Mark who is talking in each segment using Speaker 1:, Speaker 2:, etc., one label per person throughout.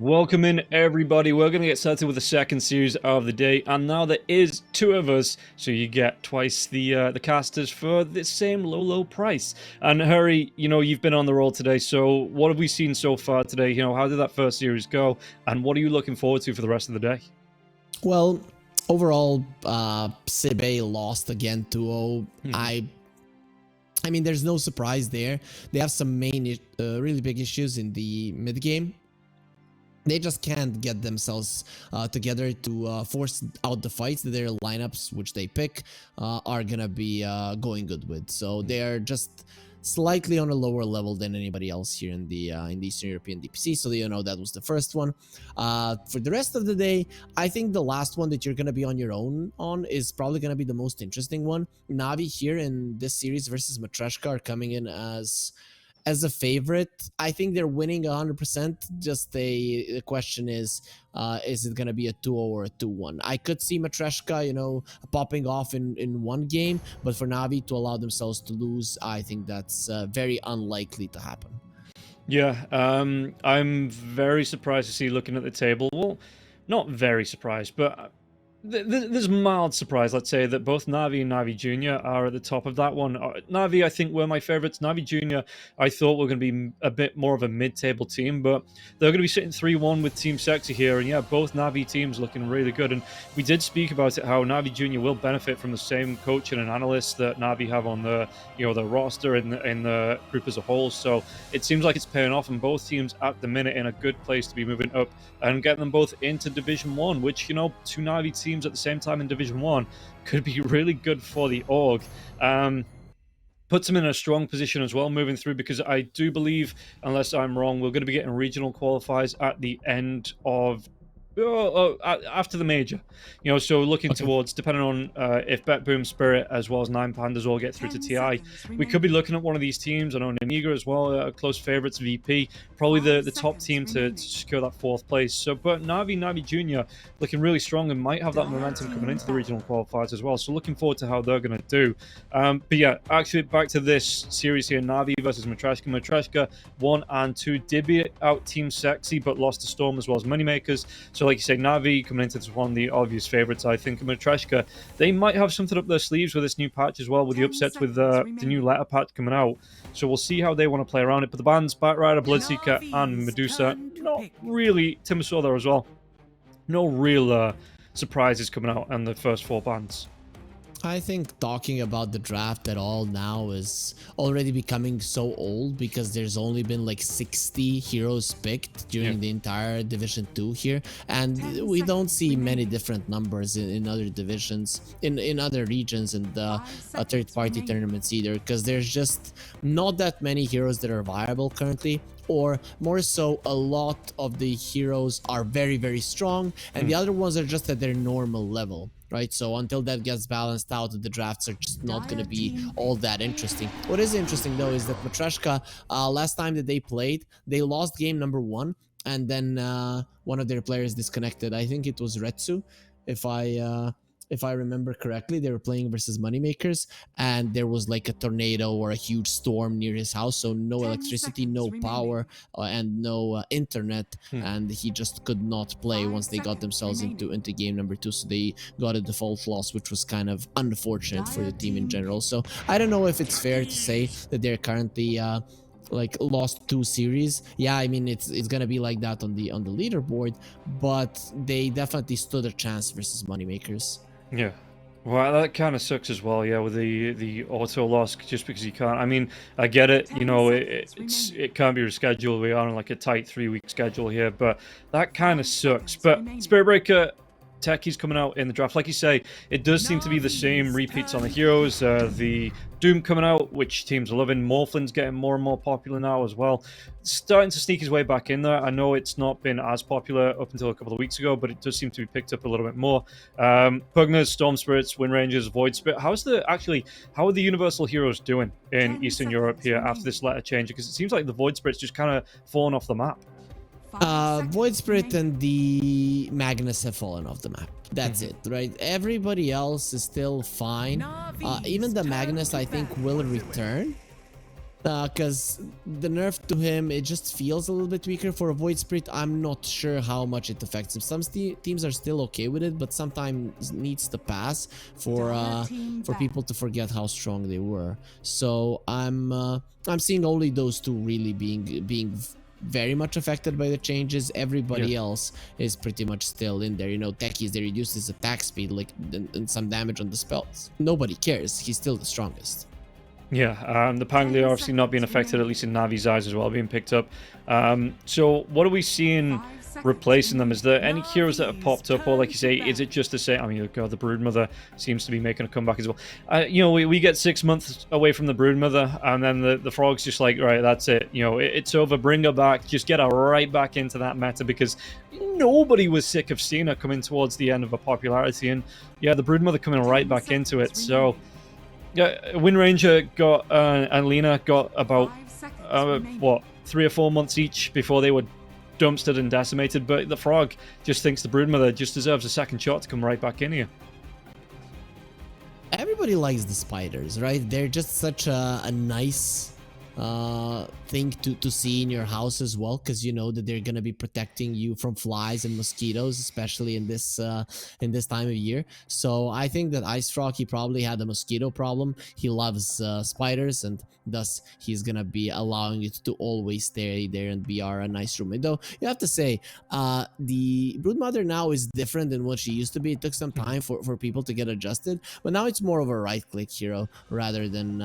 Speaker 1: Welcome in, everybody. We're going to get started with the second series of the day, and now there is two of us, so you get twice the casters for the same low price. And Hurry, you've been on the roll today, so what have we seen so far today? How did that first series go, and what are you looking forward to for the rest of the day?
Speaker 2: Well, overall, Sibe lost again 2-0. I mean, there's no surprise there. They have some really big issues in the mid game. They just can't get themselves together to force out the fights that their lineups, which they pick, are gonna be going good with. So they are just slightly on a lower level than anybody else here in the Eastern European DPC. So that was the first one. For the rest of the day, I think the last one that you're gonna be on your own on is probably gonna be the most interesting one. Navi here in this series versus Matreshka are coming in as a favorite. I think they're winning 100%. Just the question is it going to be a 2-0 or a 2-1? I could see Matreshka, popping off in one game, but for Navi to allow themselves to lose, I think that's very unlikely to happen.
Speaker 1: Yeah, I'm very surprised to see looking at the table. Well, not very surprised, but there's mild surprise, let's say, that both Navi and Navi Junior are at the top of that one. Navi, I think, were my favorites. Navi Junior, I thought were going to be a bit more of a mid-table team, but they're going to be sitting 3-1 with Team Sexy here. And yeah, both Navi teams looking really good. And we did speak about it, how Navi Junior will benefit from the same coaching and analysts that Navi have on the roster in the group as a whole. So it seems like it's paying off, and both teams at the minute in a good place to be moving up and getting them both into Division 1, which, two Navi teams at the same time in Division 1 could be really good for the org. Puts them in a strong position as well moving through, because I do believe, unless I'm wrong, we're going to be getting regional qualifiers at the end of after the major, so looking towards, depending on if Bet Boom, Spirit, as well as Nine Pandas all get through to TI, we could be looking at one of these teams. I know Namiga as well, close favorites. VP, probably the top team to secure that fourth place. So, but Navi Junior looking really strong and might have that momentum coming into the regional qualifiers as well. So looking forward to how they're going to do. But yeah, actually back to this series here, Navi versus Matreshka. Matreshka 1 and 2 did beat out Team Sexy, but lost to Storm as well as Moneymakers. So like you say, Navi coming into this one, the obvious favorites, I think. Matreshka, they might have something up their sleeves with this new patch as well, with the upsets with the new letter patch coming out. So we'll see how they want to play around it. But the bands, Batrider, Bloodseeker, and Medusa, not really. Timbersaw there as well. No real surprises coming out in the first 4 bands.
Speaker 2: I think talking about the draft at all now is already becoming so old, because there's only been like 60 heroes picked during the entire Division 2 here, and we don't see many different numbers in other divisions, in other regions and third-party tournaments either, because there's just not that many heroes that are viable currently. Or more so, a lot of the heroes are very, very strong, and the other ones are just at their normal level. Right, so until that gets balanced out, the drafts are just not going to be all that interesting. What is interesting though is that Matreshka, last time that they played, they lost game number 1, and then one of their players disconnected. I think it was Retsu, if I remember correctly. They were playing versus Moneymakers, and there was like a tornado or a huge storm near his house, so no electricity, no power, and no internet, and he just could not play once they got themselves into game number 2. So they got a default loss, which was kind of unfortunate for the team in general. So I don't know if it's fair to say that they're currently like lost 2 series. Yeah, I mean, it's gonna be like that on the leaderboard, but they definitely stood a chance versus Moneymakers.
Speaker 1: Yeah, well, that kind of sucks as well. Yeah, with the auto loss, just because you can't. I mean, I get it. It can't be rescheduled. We are on like a tight 3-week schedule here, but that kind of sucks. But Spirit Breaker, techies coming out in the draft, like you say, it does seem to be the same repeats on the heroes. The Doom coming out, which teams are loving. Morphlin's getting more and more popular now as well, starting to sneak his way back in there. I know it's not been as popular up until a couple of weeks ago, but it does seem to be picked up a little bit more. Pugners, Storm Spirits, Wind Rangers, Void Spirit. How are the Universal heroes doing in Eastern Europe here after this letter change? Because it seems like the Void Spirit's just kind of fallen off the map.
Speaker 2: Void Spirit and the Magnus have fallen off the map. That's it, right? Everybody else is still fine. Even the Magnus, I think, will return. because the nerf to him, it just feels a little bit weaker. For a Void Spirit, I'm not sure how much it affects him. Some teams are still okay with it, but sometimes needs to pass for people to forget how strong they were. So I'm seeing only those two really being very much affected by the changes. Everybody else is pretty much still in there. You know, Techies, they reduced his attack speed, like, and some damage on the spells. Nobody cares. He's still the strongest.
Speaker 1: Yeah, the Pangli are obviously not being affected, at least in Navi's eyes as well, being picked up. So what are we seeing replacing them? Is there any heroes that have popped up, or like you say, is it just the same? I mean, God, the Broodmother seems to be making a comeback as well. You know, we get 6 months away from the Broodmother, and then the Frog's just like, right, that's it. You know, it's over, bring her back, just get her right back into that meta, because nobody was sick of seeing her coming towards the end of her popularity, and yeah, the Broodmother coming right back into it, so... Yeah, Wind Ranger got and Lena got about what, 3 or 4 months each before they were dumpstered and decimated. But the Frog just thinks the Broodmother just deserves a second shot to come right back in here.
Speaker 2: Everybody likes the spiders, right? They're just such a nice thing to see in your house as well, because you know that they're gonna be protecting you from flies and mosquitoes, especially in this time of year. So I think that Ice Frog, he probably had a mosquito problem. He loves spiders, and thus he's gonna be allowing it to always stay there and be our nice roommate. Though you have to say, the Broodmother now is different than what she used to be. It took some time for people to get adjusted, but now it's more of a right-click hero rather than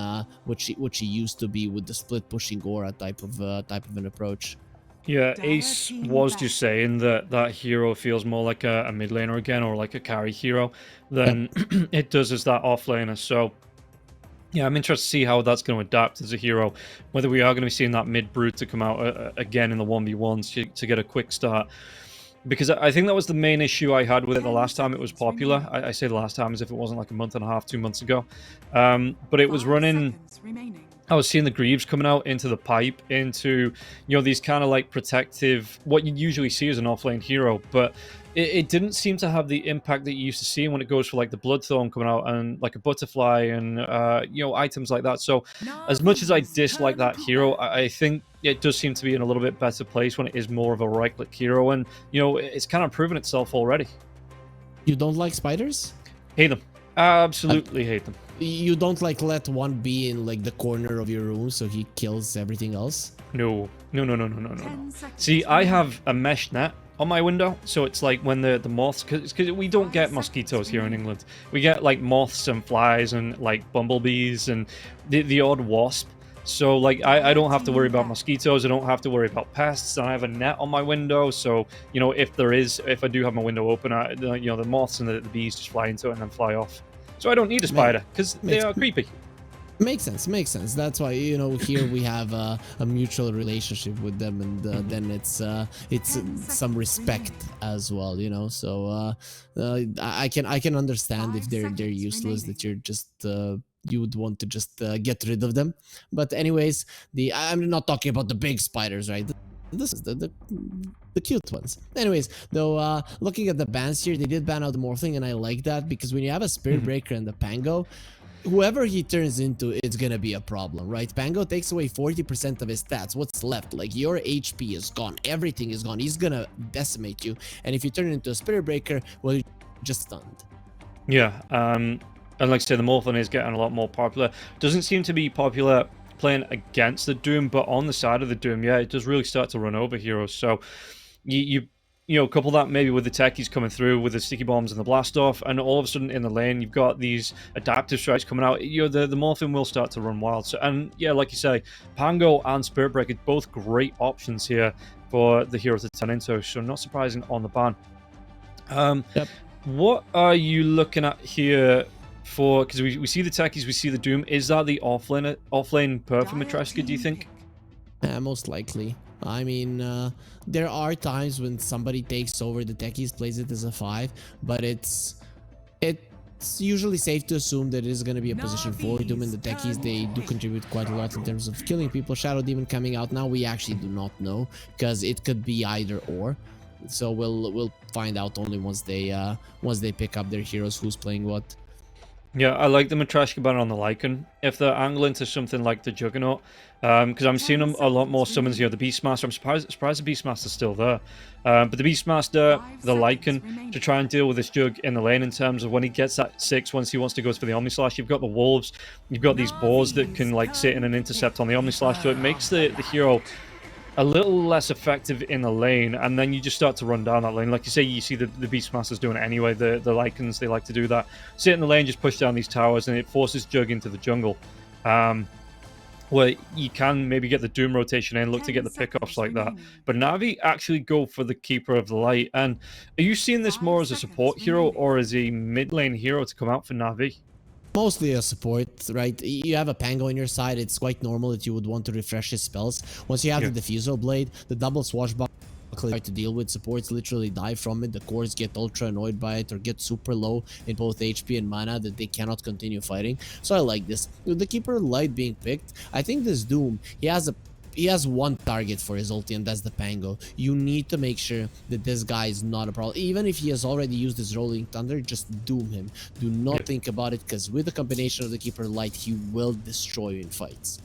Speaker 2: what she used to be with the split pushing aura type of an approach.
Speaker 1: Yeah, Ace was just saying that hero feels more like a mid laner again, or like a carry hero, than it does as that off laner. So yeah, I'm interested to see how that's going to adapt as a hero, whether we are going to be seeing that mid brute to come out again in the 1v1s to get a quick start. Because I think that was the main issue I had with it the last time it was popular. I say the last time as if it wasn't like a month and a half, 2 months ago. But it was running... I was seeing the Greaves coming out into the pipe, into, you know, these kind of like protective, what you'd usually see as an offlane hero, but it didn't seem to have the impact that you used to see when it goes for like the Bloodthorn coming out and like a Butterfly and, you know, items like that. So as much as I dislike that hero, I think it does seem to be in a little bit better place when it is more of a right-click hero, and, you know, it's kind of proven itself already.
Speaker 2: You don't like spiders?
Speaker 1: Hate them. Absolutely hate them.
Speaker 2: You don't like let one be in like the corner of your room so he kills everything else?
Speaker 1: No. See, I have a mesh net on my window, so it's like when the moths, because we don't get mosquitoes here in England. We get like moths and flies and like bumblebees and the odd wasp. So like I don't have to worry about mosquitoes, I don't have to worry about pests, and I have a net on my window, so you know, if I do have my window open, you know, the moths and the bees just fly into it and then fly off. So I don't need a spider, because they are creepy.
Speaker 2: Makes sense. That's why, you know, here we have a mutual relationship with them, and then it's some respect as well, you know. So I can understand if they're useless, that you're just you would want to just get rid of them. But anyways, I'm not talking about the big spiders, right? This is the cute ones. Anyways, though, looking at the bans here, they did ban out the Morphling, and I like that, because when you have a Spirit Breaker and the Pango, whoever he turns into, it's gonna be a problem, right? Pango takes away 40% of his stats. What's left? Like, your HP is gone. Everything is gone. He's gonna decimate you. And if you turn into a Spirit Breaker, well, you're just stunned.
Speaker 1: Yeah, and like I said, the Morphling is getting a lot more popular. Doesn't seem to be popular playing against the Doom, but on the side of the Doom, yeah, it does really start to run over heroes. So you know, couple that maybe with the techies coming through with the sticky bombs and the blast off, and all of a sudden in the lane you've got these adaptive strikes coming out. You know, the Morphin will start to run wild. So, and yeah, like you say, Pango and Spirit Breaker, both great options here for the hero to turn into. So not surprising on the ban.
Speaker 2: Yep.
Speaker 1: What are you looking at here? For, because we see the techies, we see the Doom. Is that the offlane perf for Matreshka, do you think?
Speaker 2: Most likely. I mean, there are times when somebody takes over the techies, plays it as a 5, but it's usually safe to assume that it is going to be a position for Doom, and the techies, they do contribute quite a lot in terms of killing people. Shadow Demon coming out now, we actually do not know, because it could be either or. So we'll find out only once they pick up their heroes, who's playing what.
Speaker 1: Yeah, I like the Matreshka ban on the Lycan. If they're angling to something like the Juggernaut, because I'm seeing them a lot more summons here. The Beastmaster, I'm surprised the Beastmaster's still there. But the Beastmaster, the Lycan, to try and deal with this Jug in the lane in terms of when he gets that 6, once he wants to go for the Omnislash, you've got the Wolves, you've got these boars that can like sit in and intercept on the Omnislash, so it makes the hero a little less effective in the lane, and then you just start to run down that lane. Like you say, you see the Beastmasters doing it anyway. The Lycans, they like to do that. Sit in the lane, just push down these towers, and it forces Jug into the jungle. Where you can maybe get the Doom rotation in, look to get the pickoffs like that. But Navi actually go for the Keeper of the Light. And are you seeing this more as a support hero or as a mid lane hero to come out for Navi?
Speaker 2: Mostly a support, right? You have a Pango on your side, it's quite normal that you would want to refresh his spells. Once you have the Diffusal Blade, the double swashbuckler to deal with, supports literally die from it. The cores get ultra annoyed by it or get super low in both HP and mana that they cannot continue fighting. So I like this. With the Keeper of the Light being picked, I think this Doom, he has one target for his ulti, and that's the Pango. You need to make sure that this guy is not a problem. Even if he has already used his Rolling Thunder, just doom him. Do not think about it, because with the combination of the Keeper Light, he will destroy you in fights.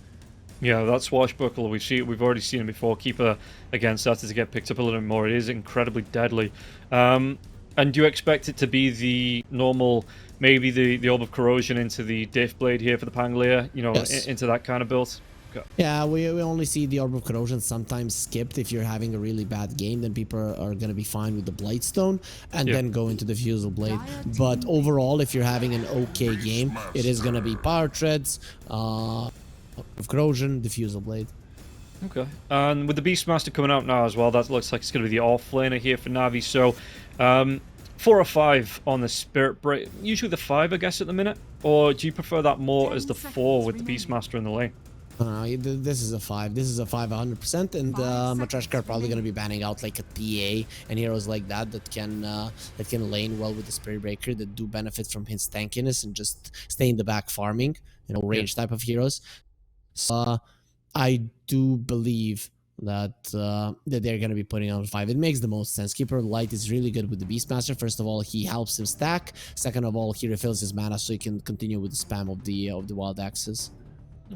Speaker 1: Yeah, that swashbuckler, we've already seen it before. Keeper, again, started to get picked up a little bit more. It is incredibly deadly. And do you expect it to be the normal, maybe the Orb of Corrosion into the Diff Blade here for the Pangolier, you know, into that kind of build?
Speaker 2: Yeah, we only see the Orb of Corrosion sometimes skipped. If you're having a really bad game, then people are going to be fine with the Blightstone and then go into the Fusel Blade. But overall, if you're having an okay game, it is going to be Power Treads, Orb of Corrosion, the Fusel Blade.
Speaker 1: Okay, and with the Beastmaster coming out now as well, that looks like it's going to be the offlaner here for Navi. So, 4 or 5 on the Spirit Break. Usually the 5, I guess, at the minute. Or do you prefer that more as the 4 with the Beastmaster in the lane?
Speaker 2: This is a 5. This is a 5 100%, and Matreshka are probably going to be banning out like a TA and heroes like that can lane well with the Spirit Breaker, that do benefit from his tankiness and just stay in the back farming, you know, range type of heroes. So I do believe that they're going to be putting out 5. It makes the most sense. Keeper of Light is really good with the Beastmaster. First of all, he helps him stack. Second of all, he refills his mana so he can continue with the spam of the Wild Axes.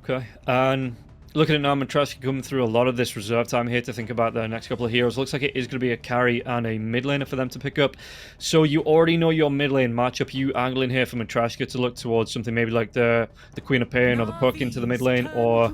Speaker 1: Okay, and looking at now, Matreshka coming through a lot of this reserve time here to think about the next couple of heroes. Looks like it is going to be a carry and a mid laner for them to pick up. So you already know your mid lane matchup. You angling here for Matreshka to look towards something maybe like the Queen of Pain or the Puck into the mid lane, or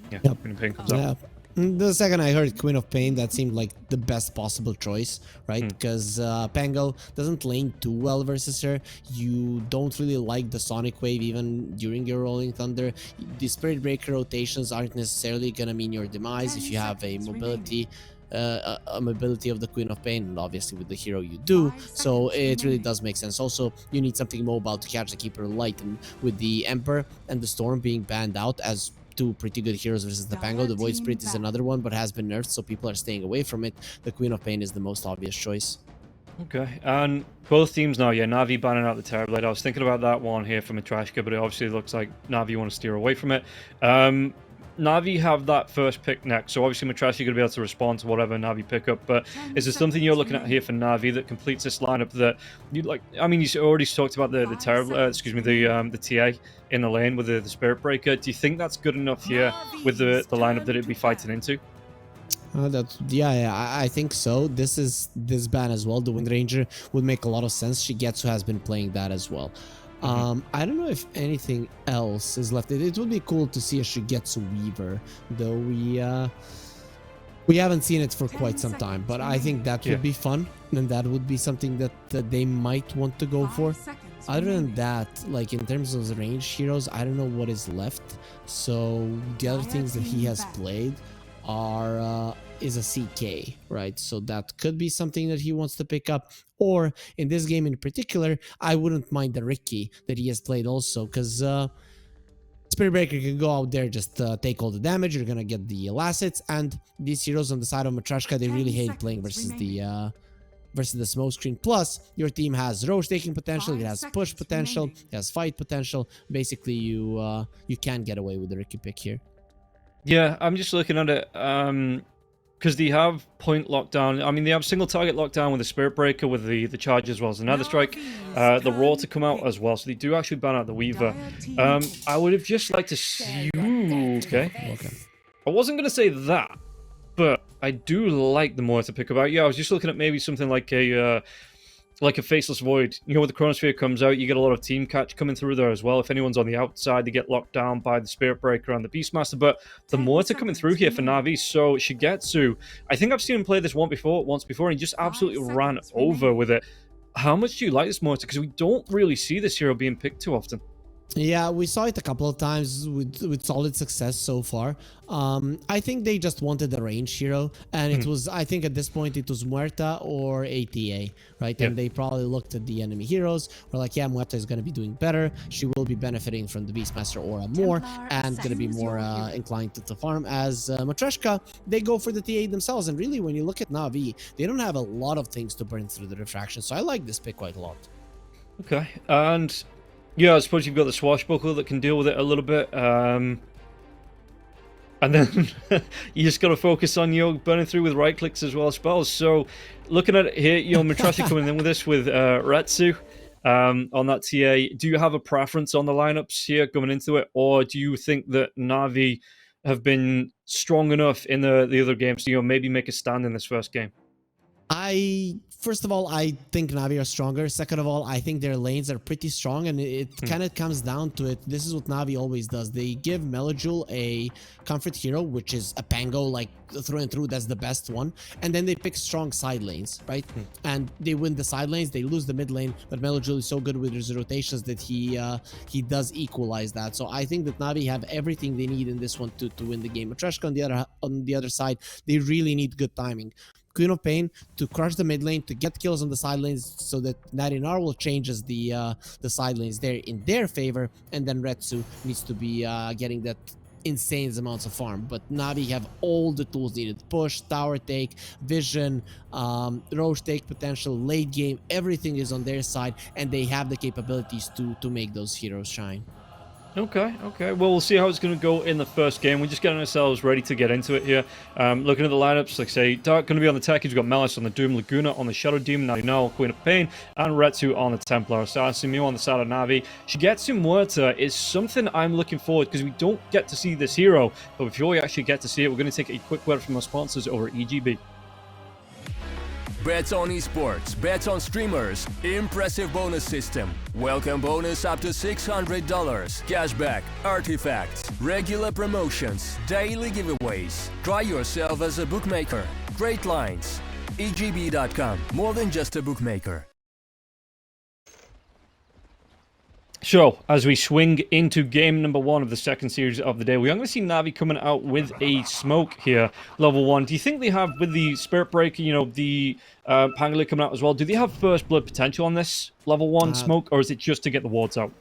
Speaker 1: Queen of Pain comes up.
Speaker 2: The second I heard Queen of Pain, that seemed like the best possible choice, right? Because Pango doesn't lane too well versus her. You don't really like the Sonic Wave even during your Rolling Thunder. The Spirit Breaker rotations aren't necessarily going to mean your demise if you have a mobility of the Queen of Pain, and obviously with the hero you do, so it really does make sense. Also, you need something mobile to catch the Keeper of Light, and with the Emperor and the Storm being banned out as 2 pretty good heroes versus the Pango, the Void Spirit is another one but has been nerfed, so people are staying away from it. The Queen of Pain is the most obvious choice.
Speaker 1: Okay, and both teams now, Navi banning out the Terrorblade. I was thinking about that one here from Matreshka, but it obviously looks like Navi want to steer away from it. Navi have that first pick next, so obviously Matreshka going to be able to respond to whatever Navi pick up, but is there something you're looking at here for Navi that completes this lineup that you'd like? I mean, you already talked about the TA in the lane with the Spirit Breaker. Do you think that's good enough here with the lineup that it'd be fighting into?
Speaker 2: I think so. This ban as well, the Wind Ranger, would make a lot of sense. Shigetsu has been playing that as well. I don't know if anything else is left. It would be cool to see a Shigetsu Weaver, though we haven't seen it for quite some time, but I think that would be fun, and that would be something that they might want to go for. Other than that, like in terms of the range heroes, I don't know what is left. So the other things that he has played is a CK, right? So that could be something that he wants to pick up. Or in this game in particular, I wouldn't mind the Ricky that he has played also, because Spirit Breaker can go out there, just take all the damage. You're gonna get the assets, and these heroes on the side of Matreshka, they really hate playing versus the smoke screen. Plus, your team has roach taking potential, it has push potential, it has fight potential. Basically, you can get away with the Ricky pick here.
Speaker 1: Yeah, I'm just looking at it. Because because they have point lockdown. I mean, they have single target lockdown with the Spirit Breaker, with the charge as well as another strike, the Roar to come out as well. So they do actually ban out the Weaver. I would have just liked to see. Ooh, okay. I wasn't gonna say that, but I do like the Mortar pickup. Yeah, I was just looking at maybe something like a Faceless Void. You know, when the Chronosphere comes out, you get a lot of team catch coming through there as well. If anyone's on the outside, they get locked down by the Spirit Breaker and the Beastmaster. But the Mortar coming through here for Navi. So Shigetsu, I think I've seen him play this once before, and he just absolutely ran over with it. How much do you like this Mortar? Because we don't really see this hero being picked too often.
Speaker 2: Yeah, we saw it a couple of times with solid success so far. I think they just wanted a range hero, and it was, I think at this point it was Muerta or ATA, right? And they probably looked at the enemy heroes, were like, yeah, Muerta is going to be doing better. She will be benefiting from the Beastmaster aura more, and going to be more inclined to farm. As Matreshka, they go for the TA themselves, and really when you look at Na'Vi, they don't have a lot of things to burn through the refraction, so I like this pick quite a lot.
Speaker 1: Okay, and yeah, I suppose you've got the Swashbuckler that can deal with it a little bit. And then you just got to focus on, burning through with right clicks as well as spells. So looking at it here, Matreshka coming in with this with Retsu on that TA. Do you have a preference on the lineups here going into it? Or do you think that Navi have been strong enough in the other games to maybe make a stand in this first game?
Speaker 2: First of all, I think Navi are stronger. Second of all, I think their lanes are pretty strong, and it kind of comes down to it. This is what Navi always does. They give Melojul a comfort hero, which is a Pango, like through and through. That's the best one. And then they pick strong side lanes, right? And they win the side lanes. They lose the mid lane, but Melojul is so good with his rotations that he does equalize that. So I think that Navi have everything they need in this one to win the game. Matreshka on the other side, they really need good timing. Queen of Pain to crush the mid lane, to get kills on the side lanes, so that Narinar will changes the side lanes there in their favor, and then Retsu needs to be getting that insane amounts of farm. But Navi have all the tools needed: push, tower take, vision, roche take potential, late game. Everything is on their side, and they have the capabilities to make those heroes shine.
Speaker 1: Okay. Well, we'll see how it's going to go in the first game. We're just getting ourselves ready to get into it here. Looking at the lineups, like I say, Dark going to be on the tech. You've got Melis on the Doom, Laguna on the Shadow Demon, Narinal, Queen of Pain, and Retsu on the Templar. Sasimiu on the side of Navi. Shigetsu Muerta is something I'm looking forward, because we don't get to see this hero, but before we actually get to see it, we're going to take a quick word from our sponsors over at EGB.
Speaker 3: Bets on esports, bets on streamers, impressive bonus system. Welcome bonus up to $600, cashback, artifacts, regular promotions, daily giveaways. Try yourself as a bookmaker. Great lines. EGB.com, more than just a bookmaker.
Speaker 1: So, as we swing into game number 1 of the second series of the day, we're going to see Navi coming out with a smoke here, level 1. Do you think they have, with the Spirit Breaker, the Pangolin coming out as well, do they have first blood potential on this level 1 smoke, or is it just to get the wards out?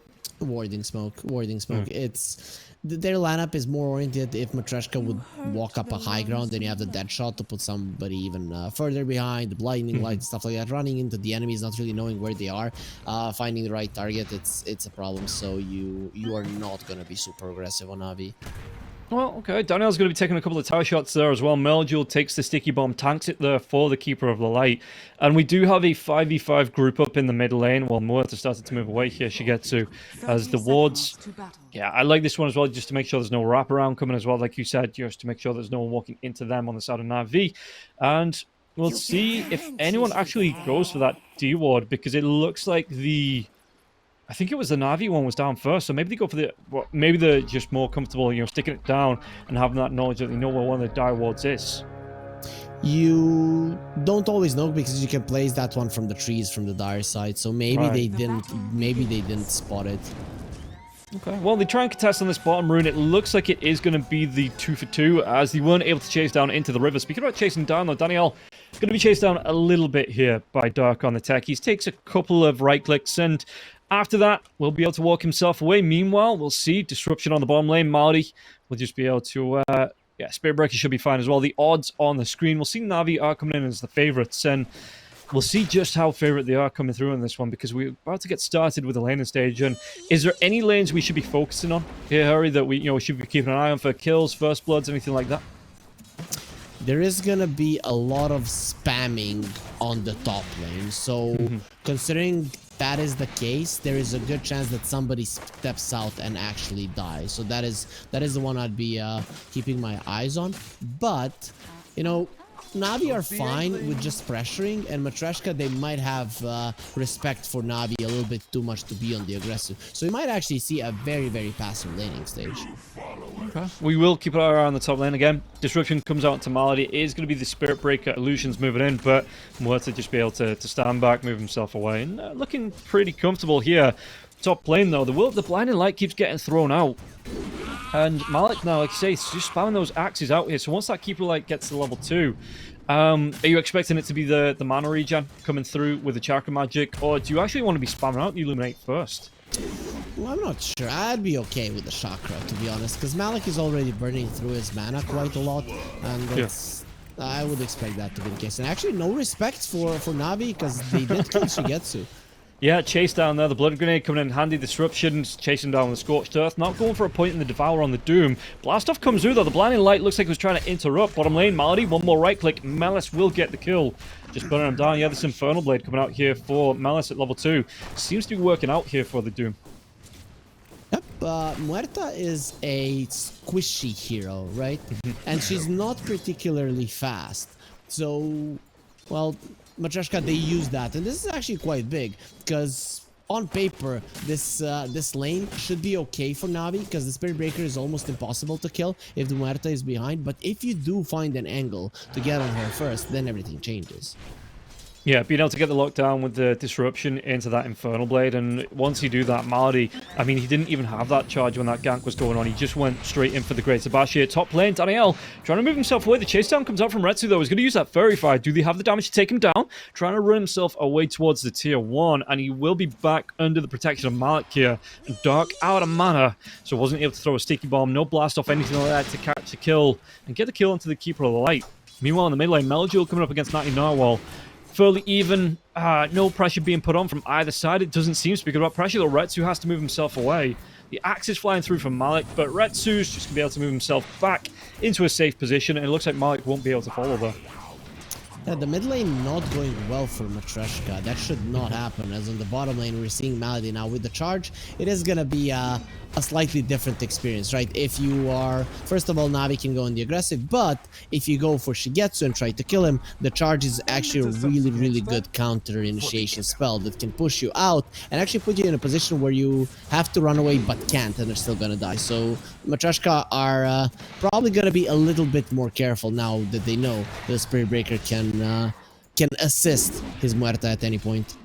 Speaker 2: Warding smoke. It's their lineup is more oriented. If Matreshka would walk up a high ground, then you have the dead shot to put somebody even further behind, the blinding light, stuff like that. Running into the enemies, not really knowing where they are, finding the right target, it's a problem. So you are not going to be super aggressive on Navi.
Speaker 1: Well, okay, Daniel's going to be taking a couple of tower shots there as well. Melojul takes the sticky bomb, tanks it there for the Keeper of the Light. And we do have a 5v5 group up in the mid lane, while Muerta started to move away here. Shigetsu as the wards. Yeah, I like this one as well, just to make sure there's no wraparound coming as well, like you said, just to make sure there's no one walking into them on the side of Navi. And we'll see if anyone actually goes for that D-ward, because it looks like I think it was the Navi one was down first, so maybe they go for maybe they're just more comfortable, sticking it down and having that knowledge that they know where one of the dire wards is.
Speaker 2: You don't always know, because you can place that one from the trees from the dire side, so maybe they didn't spot it.
Speaker 1: Okay, well, they try and contest on this bottom rune. It looks like it is going to be the 2 for 2, as they weren't able to chase down into the river. Speaking about chasing down, though, Daniel going to be chased down a little bit here by Dark on the tech. He takes a couple of right clicks, and after that, we'll be able to walk himself away. Meanwhile, we'll see Disruption on the bottom lane. Maori will just be able to... yeah, Spirit Breaker should be fine as well. The odds on the screen. We'll see Navi are coming in as the favourites, and we'll see just how favourite they are coming through in this one, because we're about to get started with the laning stage. And is there any lanes we should be focusing on here, Harry, that we should be keeping an eye on for kills, first bloods, anything like that?
Speaker 2: there is gonna be a lot of spamming on the top lane. So considering that is the case, there is a good chance that somebody steps out and actually dies. So that is the one I'd be keeping my eyes on. But you know, Navi are fine with just pressuring, and Matreshka, they might have respect for Navi a little bit too much to be on the aggressive. So we might actually see a very, very passive laning stage.
Speaker 1: Okay. We will keep our eye on the top lane again. Disruption comes out to Malady. It is going to be the Spirit Breaker illusions moving in, but Muerta just be able to stand back, move himself away, and looking pretty comfortable here. Top lane though, the blinding light keeps getting thrown out. And Malik now, like you say, is just spamming those axes out here. So once that Keeper Light gets to level 2, are you expecting it to be the mana regen coming through with the Chakra Magic? Or do you actually want to be spamming out the Illuminate first?
Speaker 2: Well, I'm not sure. I'd be okay with the Chakra, to be honest. Because Malik is already burning through his mana quite a lot. And that's... I would expect that to be the case. And actually, no respect for Navi, because they did kill Shigetsu.
Speaker 1: Yeah, chase down there. The Blood Grenade coming in handy. Disruptions, chasing down the Scorched Earth. Not going for a point in the Devour on the Doom. Blast Off comes through though. The Blinding Light looks like it was trying to interrupt. Bottom lane, Malady. One more right click. Melis will get the kill. Just burning him down. Yeah, this Infernal Blade coming out here for Melis at level 2. Seems to be working out here for the Doom.
Speaker 2: Yep, Muerta is a squishy hero, right? And she's not particularly fast. So, well... Matreshka, they use that, and this is actually quite big because on paper this lane should be okay for Navi because the Spirit Breaker is almost impossible to kill if the Muerta is behind. But if you do find an angle to get on her first, then everything changes.
Speaker 1: Yeah, being able to get the lockdown with the Disruption into that Infernal Blade, and once you do that, Malady, I mean, he didn't even have that charge when that gank was going on. He just went straight in for the Great Sabash here. Top lane, Daniel trying to move himself away. The chase down comes out from Retsu, though. He's going to use that Fairy Fire. Do they have the damage to take him down? Trying to run himself away towards the tier 1, and he will be back under the protection of Malik here. Dark out of mana, so wasn't able to throw a Sticky Bomb. No blast off, anything like that to catch a kill and get the kill into the Keeper of the Light. Meanwhile, in the mid lane, Meljul coming up against Natty Narwhal. Fairly even, no pressure being put on from either side. It doesn't seem to be good about pressure, though. Retsu has to move himself away. The axe is flying through from Malik, but Retsu's just going to be able to move himself back into a safe position, and it looks like Malik won't be able to follow there.
Speaker 2: Yeah, the mid lane not going well for Matreshka. That should not happen, as on the bottom lane we're seeing Malady now with the charge. It is going to be a slightly different experience, right? If you are, first of all, Navi can go on the aggressive, but if you go for Shigetsu and try to kill him, the charge is actually a really, really good counter initiation spell that can push you out and actually put you in a position where you have to run away but can't, and they're still gonna die. So Matreshka are probably gonna be a little bit more careful now that they know the Spirit Breaker can assist his Muerta at any point.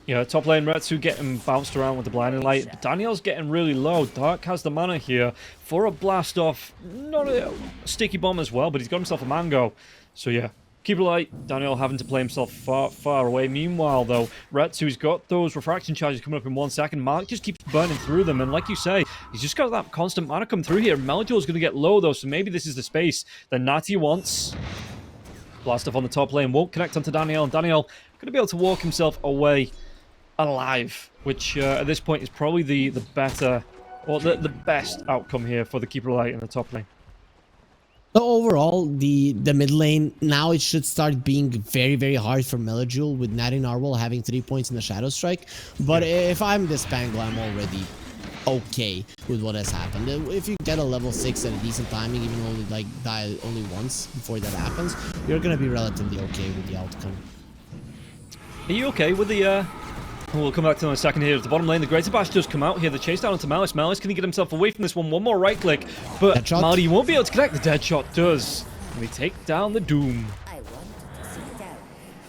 Speaker 1: Yeah, top lane Retsu getting bounced around with the Blinding Light. But Daniel's getting really low. Dark has the mana here for a blast off. Not a Sticky Bomb as well, but he's got himself a Mango. So yeah, Keeper Light, Daniel having to play himself far, far away. Meanwhile though, Retsu's got those refraction charges coming up in 1 second. Malik just keeps burning through them, and like you say, he's just got that constant mana come through here. Meljul's going to get low though, so maybe this is the space that Natty wants. Blast off on the top lane, won't connect onto Daniel, and Daniel going to be able to walk himself away alive, which at this point is probably the better, or the best outcome here for the Keeper Light in the top lane.
Speaker 2: So overall, the mid lane, now it should start being very, very hard for Meljul with Natty Narwhal having 3 points in the Shadow Strike. But if I'm this Spangle, I'm already okay with what has happened. If you get a level 6 at a decent timing, even only like die only once before that happens, you're gonna be relatively okay with the outcome.
Speaker 1: Are you okay with the we'll come back to that in a second here. At the bottom lane, the Greater Bash does come out here. The chase down onto Melis. Melis, can he get himself away from this one? One more right click, but Malady won't be able to connect. The dead shot does. And we take down the Doom.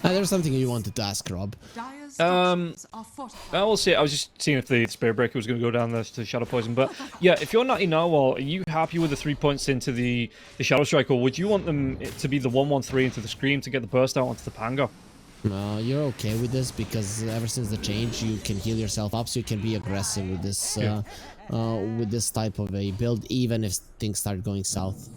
Speaker 2: There's something you wanted to ask, Rob.
Speaker 1: I will say, I was just seeing if the Spirit Breaker was going to go down there to Shadow Poison, but yeah, if you're Natty Narwhal, are you happy with the 3 points into the Shadow Strike, or would you want them to be the 1-1-3 into the Scream to get the burst out onto the Pango?
Speaker 2: No, you're okay with this because ever since the change, you can heal yourself up, so you can be aggressive with this type of a build, even if things start going south.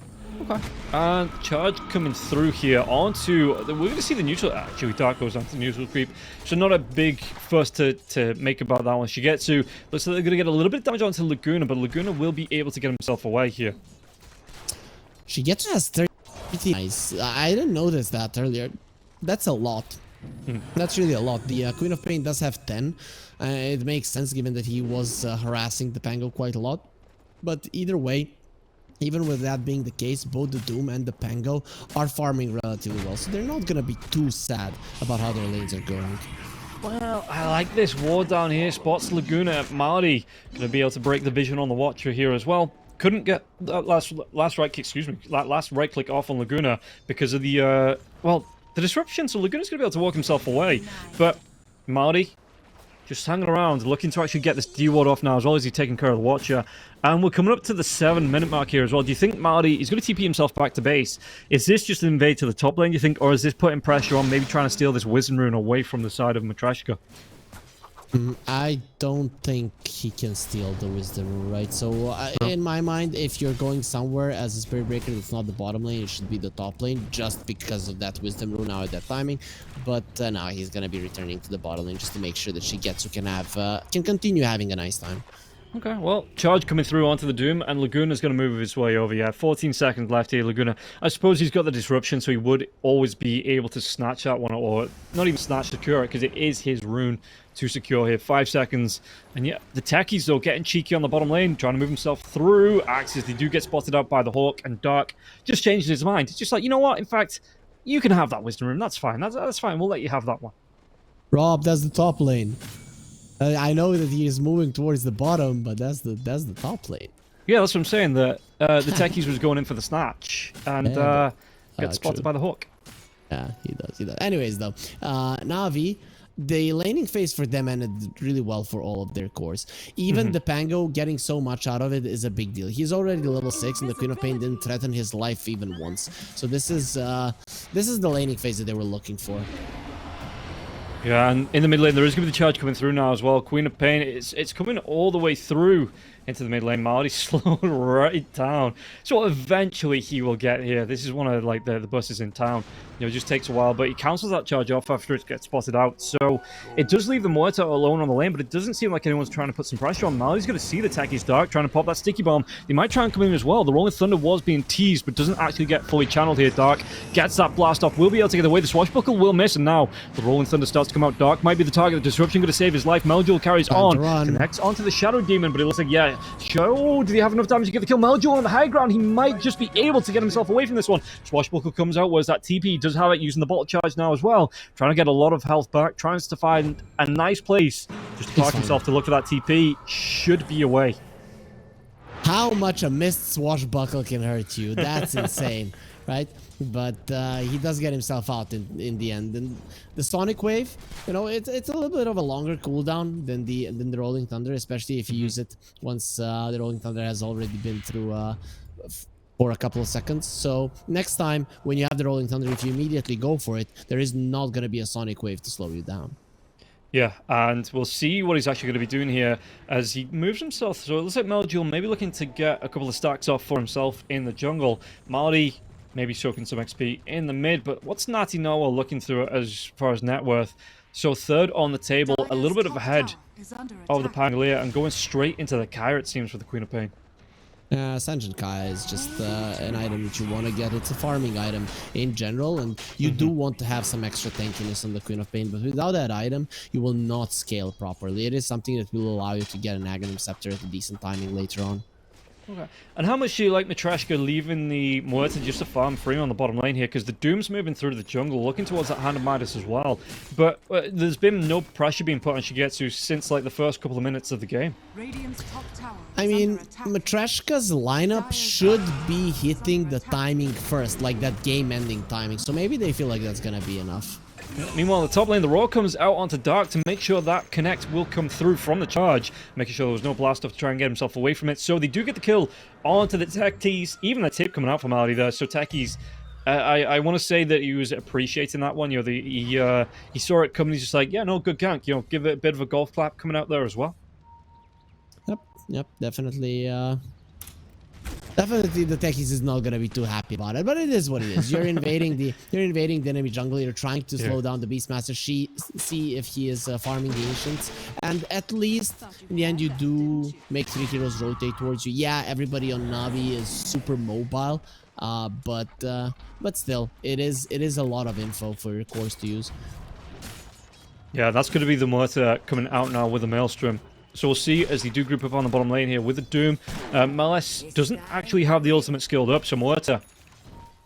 Speaker 1: Okay. And charge coming through here onto... We're going to see the neutral... Actually, Dark goes onto the neutral creep. So not a big fuss to make about that one. Shigetsu looks like they're going to get a little bit of damage onto Laguna, but Laguna will be able to get himself away here.
Speaker 2: Shigetsu has 30... Pretty nice. I didn't notice that earlier. That's a lot. That's really a lot. The Queen of Pain does have 10. It makes sense given that he was harassing the Pango quite a lot. But either way, even with that being the case, both the Doom and the Pango are farming relatively well. So they're not going to be too sad about how their lanes are going.
Speaker 1: Well, I like this ward down here. Spots Laguna. Marty going to be able to break the vision on the Watcher here as well. Couldn't get that last right click, excuse me, that last right click off on Laguna because of the, well, the disruption. So Laguna's going to be able to walk himself away. But Marty just hanging around, looking to actually get this D-ward off now, as well as he's taking care of the Watcher. And we're coming up to the 7-minute mark here as well. Do you think Marty is going to TP himself back to base? Is this just an invade to the top lane, do you think? Or is this putting pressure on, maybe trying to steal this Wisdom Rune away from the side of Matreshka?
Speaker 2: I don't think he can steal the Wisdom Rune, right? So in my mind, if you're going somewhere as a Spirit Breaker that's not the bottom lane, it should be the top lane just because of that Wisdom Rune now at that timing. But now he's gonna be returning to the bottom lane just to make sure that Shigetsu can continue having a nice time.
Speaker 1: Okay, well, charge coming through onto the Doom, and Laguna's going to move his way over. Yeah, 14 seconds left here, Laguna. I suppose he's got the disruption, so he would always be able to snatch that one, or not even snatch, secure it, because it is his rune to secure here. 5 seconds. And yeah, the techies, though, getting cheeky on the bottom lane, trying to move himself through. Axes, they do get spotted out by the Hawk, and Dark just changed his mind. It's just like, you know what, in fact, you can have that Wisdom Rune. That's fine. That's fine. We'll let you have that one.
Speaker 2: Rob, that's the top lane. I know that he is moving towards the bottom, but that's the top lane.
Speaker 1: Yeah, that's what I'm saying. The techies was going in for the snatch and got spotted
Speaker 2: true.
Speaker 1: by the Hook.
Speaker 2: Yeah, he does. Anyways, though, Navi, the laning phase for them ended really well for all of their cores. Even the Pango getting so much out of it is a big deal. He's already level 6, and the Queen of Pain didn't threaten his life even once. So this is the laning phase that they were looking for.
Speaker 1: Yeah, and in the mid lane, there is going to be the charge coming through now as well. Queen of Pain, it's coming all the way through into the mid lane. Marty slowed right down. So eventually he will get here. This is one of like the buses in town. You know, it just takes a while, but he cancels that charge off after it gets spotted out. So it does leave the Muerta alone on the lane, but it doesn't seem like anyone's trying to put some pressure on. Marty's going to see the techies Dark trying to pop that sticky bomb. They might try and come in as well. The Rolling Thunder was being teased, but doesn't actually get fully channeled here. Dark gets that blast off. Will be able to get away. The Swashbuckle will miss, and now the Rolling Thunder starts to come out. Dark might be the target. The disruption going to save his life. Meljul carries on. Connects onto the Shadow Demon, but it looks like, yeah, do they have enough damage to get the kill? Meljul on the high ground. He might just be able to get himself away from this one. Swashbuckle comes out. Where's that TP? He does have it using the bottle charge now as well. Trying to get a lot of health back. Trying to find a nice place just to park himself to look for that TP. Should be away.
Speaker 2: How much a missed Swashbuckle can hurt you? That's insane, right? But he does get himself out in the end. And the Sonic Wave, you know, it's a little bit of a longer cooldown than the Rolling Thunder, especially if you use it once the Rolling Thunder has already been through for a couple of seconds. So next time when you have the Rolling Thunder, if you immediately go for it, there is not going to be a Sonic Wave to slow you down.
Speaker 1: Yeah, and we'll see what he's actually going to be doing here as he moves himself. So it looks like Meljul maybe looking to get a couple of stacks off for himself in the jungle. Marty maybe soaking some XP in the mid, but what's Natty Noah looking through as far as net worth? So third on the table, a little bit of ahead of the Pangolier and going straight into the Kyra, it seems, for the Queen of Pain.
Speaker 2: Sanjin Kai is just an item that you want to get. It's a farming item in general, and you do want to have some extra tankiness on the Queen of Pain, but without that item, you will not scale properly. It is something that will allow you to get an Aghanim Scepter at a decent timing later on.
Speaker 1: Okay. And how much do you like Matreshka leaving the Muerta just to farm free on the bottom lane here? Because the Doom's moving through the jungle, looking towards that Hand of Midas as well. But there's been no pressure being put on Shigetsu since like the first couple of minutes of the game.
Speaker 2: I mean, Matreshka's lineup should be hitting the timing first, like that game-ending timing. So maybe they feel like that's gonna be enough.
Speaker 1: Meanwhile, the top lane, the Roar comes out onto Dark to make sure that connect will come through from the charge, making sure there was no blast off to try and get himself away from it. So they do get the kill onto the Techies, even the tip coming out from Ali there. So Techies, I want to say that he was appreciating that one. You know, he saw it coming. He's just like, yeah, no, good gank. You know, give it a bit of a golf clap coming out there as well.
Speaker 2: Yep, definitely. Definitely, the Techies is not gonna be too happy about it, but it is what it is. You're invading the enemy jungle. You're trying to slow down the Beastmaster. See if he is farming the Ancients, and at least in the end, you do make 3 heroes rotate towards you. Yeah, everybody on Navi is super mobile, But still, it is a lot of info for your cores to use.
Speaker 1: Yeah, that's going to be the Muerta coming out now with the Maelstrom. So we'll see as they do group up on the bottom lane here with the Doom. Malice doesn't actually have the ultimate skilled up, so Muerta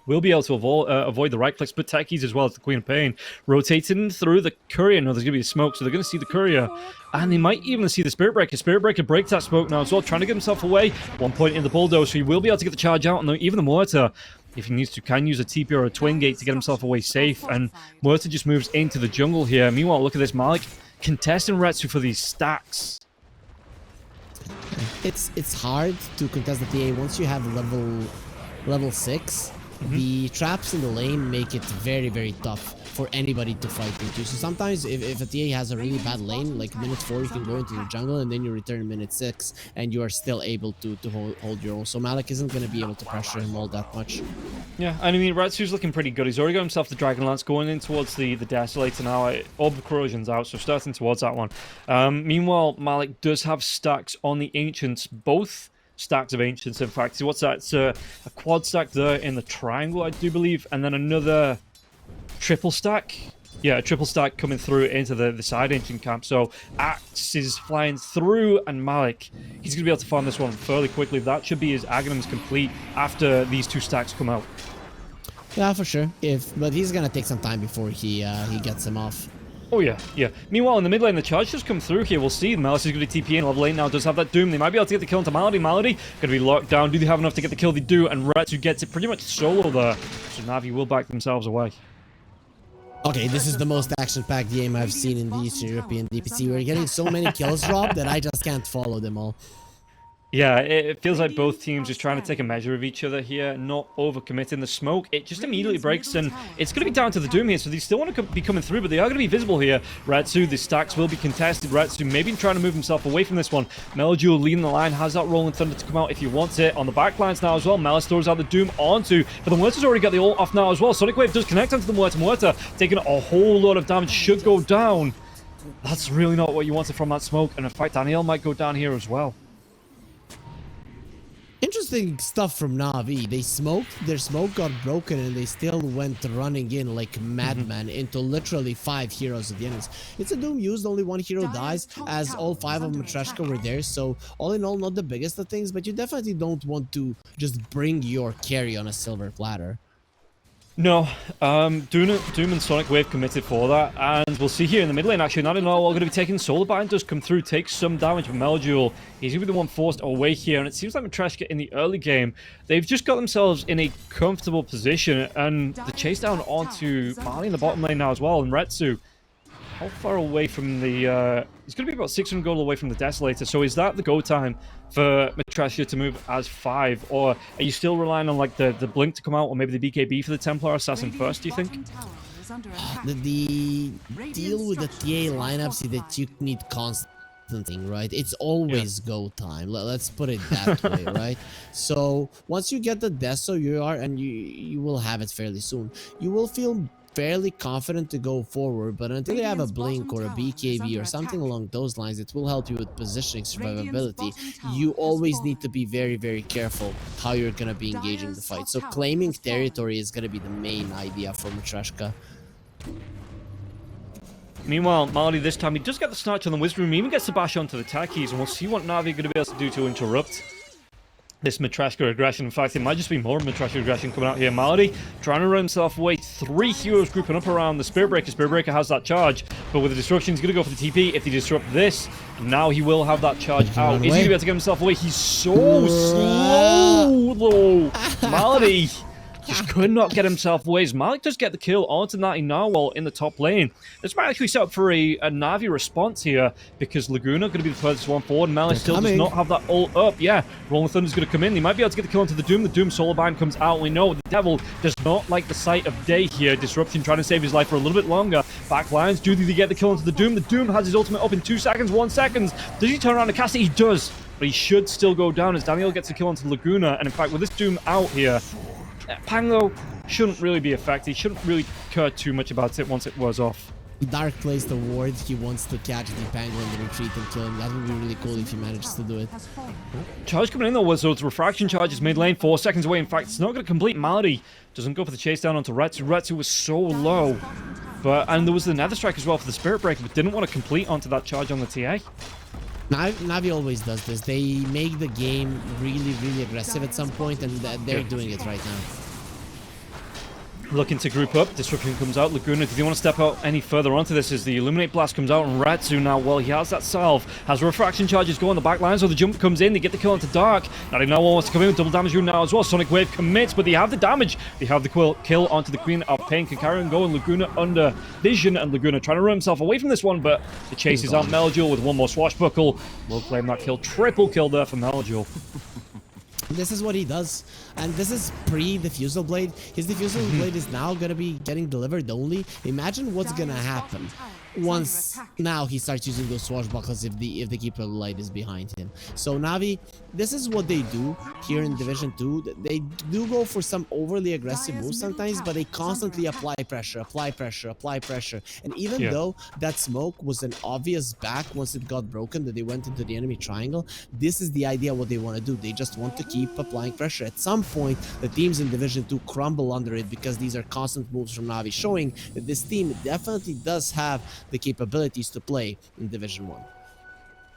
Speaker 1: will be able to avoid the right clicks, but Techies as well as the Queen of Pain. Rotating through the Courier. No, there's going to be a smoke, so they're going to see the Courier. And they might even see the Spirit Breaker. Spirit Breaker breaks that smoke now as well, trying to get himself away. 1 point in the Bulldozer, so he will be able to get the charge out. And even the Muerta, if he needs to, can use a TP or a Twin Gate to get himself away safe. And Muerta just moves into the jungle here. Meanwhile, look at this. Malik contesting Retsu for these stacks.
Speaker 2: It's hard to contest the TA once you have level 6. The traps in the lane make it very, very tough for anybody to fight into. So sometimes if a TA has a really bad lane, like minute 4 you can go into the jungle and then you return in minute 6 and you are still able to hold your own. So Malik isn't going to be able to pressure him all that much.
Speaker 1: Yeah, and I mean, Retsu's looking pretty good. He's already got himself the Dragon Lance going in towards the Desolator now. Orb of Corrosion's out, so starting towards that one. Meanwhile, Malik does have stacks on the Ancients, both stacks of Ancients, in fact. So what's that? It's a quad stack there in the triangle, I do believe, and then another triple stack. Yeah, a triple stack coming through into the side Ancient camp. So Axe is flying through, and Malik, he's going to be able to farm this one fairly quickly. That should be his Aghanims complete after these 2 stacks come out.
Speaker 2: Yeah, for sure. But he's going to take some time before he gets him off.
Speaker 1: Oh, yeah, yeah. Meanwhile, in the mid lane, the charge just come through here. We'll see. Malice is going to TP in. Level 8 now does have that Doom. They might be able to get the kill into Malady. Malady going to be locked down. Do they have enough to get the kill? They do, and Retsu gets it pretty much solo there. So Navi will back themselves away.
Speaker 2: Okay, this is the most action-packed game I've seen in the Eastern European DPC. We're getting so many kills dropped that I just can't follow them all.
Speaker 1: Yeah, it feels like both teams just trying to take a measure of each other here, not overcommitting. The smoke, it just immediately breaks, and it's going to be down to the Doom here, so they still want to be coming through, but they are going to be visible here. Retsu, the stacks will be contested. Retsu maybe trying to move himself away from this one. Meloduel leading the line, has that Rolling Thunder to come out if he wants it. On the backlines now as well, Malice throws out the Doom onto, but the Muerta's already got the ult off now as well. Sonic Wave does connect onto the Muerta. Muerta taking a whole lot of damage, should go down. That's really not what you wanted from that smoke, and in fact, Daniel might go down here as well.
Speaker 2: Interesting stuff from Navi. They smoked, their smoke got broken, and they still went running in like madman into literally 5 heroes at the end. It's a Doom used, only 1 hero dies, as all 5 of Matreshka were there. So all in all, not the biggest of things, but you definitely don't want to just bring your carry on a silver platter.
Speaker 1: No, Doom and Sonic Wave committed for that, and we'll see here in the mid lane, actually, not in all, we're going to be taking Solar Bind, does come through, takes some damage from Meloduel. He's going to be the one forced away here, and it seems like Matreshka in the early game, they've just got themselves in a comfortable position, and the chase down onto Mali in the bottom lane now as well, and Retsu, how far away from the, he's going to be about 600 gold away from the Desolator, so is that the go time for Matreshka to move as 5, or are you still relying on like the Blink to come out, or maybe the BKB for the Templar Assassin first, do you think?
Speaker 2: The deal with the TA lineups is that you need constant thing, right? It's always go time. Let's put it that way, right? So once you get the Deso, you will have it fairly soon. You will feel fairly confident to go forward, but until you have a Blink or a BKB or something along those lines, it will help you with positioning survivability. You always need to be very, very careful how you're going to be engaging the fight. So claiming territory is going to be the main idea for Matreshka.
Speaker 1: Meanwhile, Malady this time, he does get the snatch on the Wisdom Room, he even gets the bash onto the Takis, and we'll see what Navi are going to be able to do to interrupt this Matreshka aggression. In fact, it might just be more Matreshka aggression coming out here. Malady trying to run himself away. 3 heroes grouping up around the Spirit Breaker. Spirit Breaker has that charge, but with the disruption, he's going to go for the TP. If they disrupt this, now he will have that charge out. Is he going to be able to get himself away? He's so slow, though. Malady just could not get himself away. Malik does get the kill onto Natty Narwhal in the top lane. This might actually set up for a Navi response here, because Laguna going to be the furthest one forward. Malik still does not have that ult up. Yeah, Rolling Thunder's going to come in. They might be able to get the kill onto the Doom. The Doom Solar Bind comes out. We know the Devil does not like the sight of day here. Disruption trying to save his life for a little bit longer. Backlines, do they get the kill onto the Doom? The Doom has his ultimate up in 2 seconds, 1 second. Does he turn around and cast it? He does, but he should still go down as Daniel gets the kill onto Laguna. And in fact, with this Doom out here, Pango shouldn't really be affected. He shouldn't really care too much about it once it was off.
Speaker 2: Dark placed a ward. He wants to catch the Pango in the retreat and kill him. That would be really cool if he manages to do it.
Speaker 1: Charge coming in though with those refraction charges mid lane, 4 seconds away. In fact, it's not going to complete. Malady doesn't go for the chase down onto Retsu. Retsu was so low. And there was the Nether Strike as well for the Spirit Breaker, but didn't want to complete onto that charge on the TA.
Speaker 2: Navi always does this. They make the game really, really aggressive at some point, and they're doing it right now.
Speaker 1: Looking to group up, Disruption comes out. Laguna, did he want to step out any further onto this as the Illuminate Blast comes out? And Retsu now, well, he has that salve, has refraction charges go on the back line, so the jump comes in, they get the kill onto Dark. Now they now wants to come in with double damage rune now as well. Sonic Wave commits, but they have the damage. They have the kill onto the Queen of Pain. Can carry on going. Laguna under vision, and Laguna trying to run himself away from this one, but the chase is out. Meljul with one more swashbuckle will claim that kill. Triple kill there for Meljul.
Speaker 2: This is what he does, and this is pre-Diffusal Blade. His Diffusal Blade is now gonna be getting delivered only. Imagine what's gonna happen once now he starts using those swashbuckles if the Keeper of the Light is behind him. So Navi, this is what they do here in Division 2. They do go for some overly aggressive moves sometimes, but they constantly apply pressure. And even though that smoke was an obvious back once it got broken, that they went into the enemy triangle, this is the idea what they want to do. They just want to keep applying pressure. At some point, the teams in Division 2 crumble under it because these are constant moves from Navi, showing that this team definitely does have the capabilities to play in Division 1.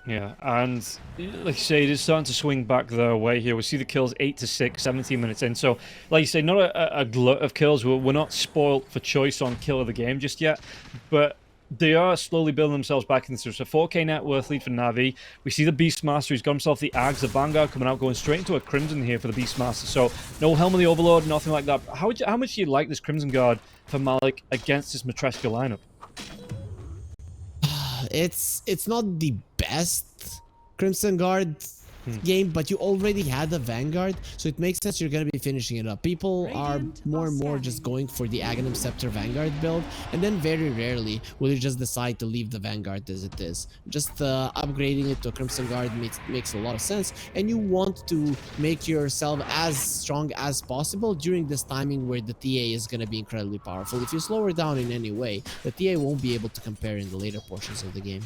Speaker 1: Yeah, and like you say, it is starting to swing back their way here. We see the kills 8-6, 17 minutes in. So, like you say, not a glut of kills. We're not spoiled for choice on kill of the game just yet, but they are slowly building themselves back into this. A 4k net worth lead for Navi. We see the Beastmaster, he's got himself the Ags, the Vanguard coming out, going straight into a Crimson here for the Beastmaster. So, no Helm of the Overlord, nothing like that. How much do you like this Crimson Guard for Malik against this Matreshka lineup?
Speaker 2: It's not the best Crimson Guard game, but you already had the Vanguard, so it makes sense you're going to be finishing it up. People are more and more just going for the Aghanim Scepter Vanguard build, and then very rarely will you just decide to leave the Vanguard as it is. Just upgrading it to a Crimson Guard makes a lot of sense, and you want to make yourself as strong as possible during this timing where the TA is going to be incredibly powerful. If you slow her down in any way, the TA won't be able to compare in the later portions of the game.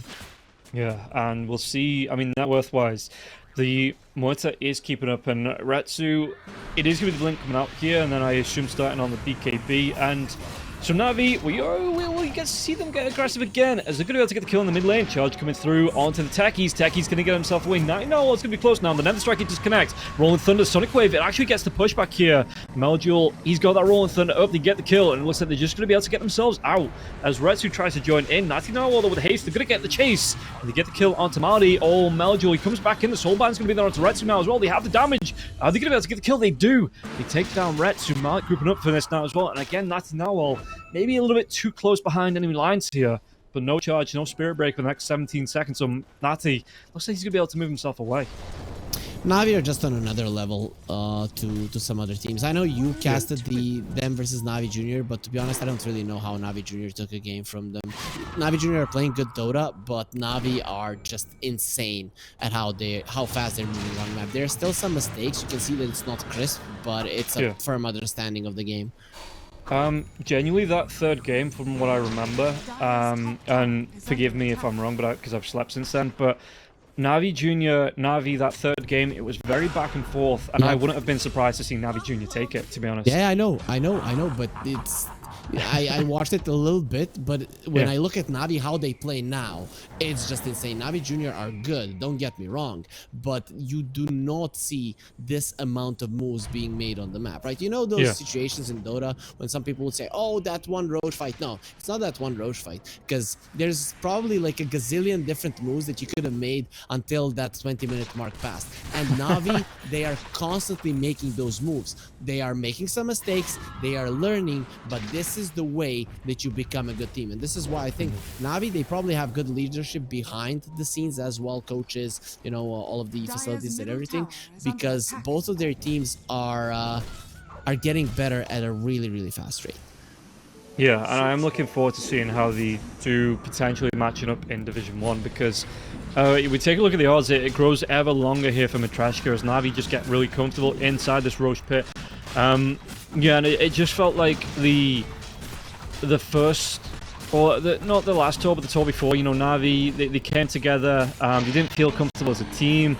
Speaker 2: Yeah,
Speaker 1: and we'll see. I mean, net worth-wise, the Mortar is keeping up, and Retsu, it is going to be the Blink coming out here, and then I assume starting on the BKB, and so Navi, we get to see them get aggressive again, as they're going to be able to get the kill in the mid lane. Charge coming through onto the Techies. Techies going to get himself away. No, it's going to be close now. The Nether Strike disconnects. Rolling Thunder, Sonic Wave, it actually gets the pushback here. Meljul, he's got that Rolling Thunder up, they get the kill, and it looks like they're just going to be able to get themselves out, as Retsu tries to join in. Natty now, although with haste, they're going to get the chase, and they get the kill onto Malady. Oh, Meljul, he comes back in. The Soulbind's going to be there onto Retsu now as well. They have the damage. Are they going to be able to get the kill? They do. They take down Retsu. Malik grouping up for this now as well, and again, Natty now, maybe a little bit too close behind enemy lines here, but no charge, no Spirit Break for the next 17 seconds. So Natty looks like he's gonna be able to move himself away.
Speaker 2: Navi are just on another level to some other teams. I know you casted them versus Navi Junior, but to be honest, I don't really know how Navi Junior took a game from them. Navi Junior are playing good Dota, but Navi are just insane at how fast they're moving around the map. There are still some mistakes. You can see that it's not crisp, but it's a firm understanding of the game.
Speaker 1: Genuinely, that third game, from what I remember, and forgive me if I'm wrong, but because I've slept since then, but Navi Junior, Navi, that third game, it was very back and forth, and I wouldn't have been surprised to see Navi Junior take it, to be honest.
Speaker 2: Yeah, I know, but it's... I watched it a little bit, but when I look at Navi, how they play now, it's just insane. Navi Junior are good, don't get me wrong, but you do not see this amount of moves being made on the map, right? You know those situations in Dota when some people would say, oh, that one Roche fight. No, it's not that one Roche fight, because there's probably like a gazillion different moves that you could have made until that 20-minute mark passed. And Navi, they are constantly making those moves. They are making some mistakes, they are learning, but this is the way that you become a good team. And this is why I think Navi, they probably have good leadership behind the scenes as well, coaches, you know, all of the facilities and everything, because both of their teams are getting better at a really, really fast rate.
Speaker 1: Yeah, and I'm looking forward to seeing how the two potentially matching up in Division 1, because we take a look at the odds, it grows ever longer here for Matreshka as Navi just get really comfortable inside this Roche pit. Yeah, and it just felt like the first or not the last tour, but the tour before, you know, Navi, they came together. They didn't feel comfortable as a team,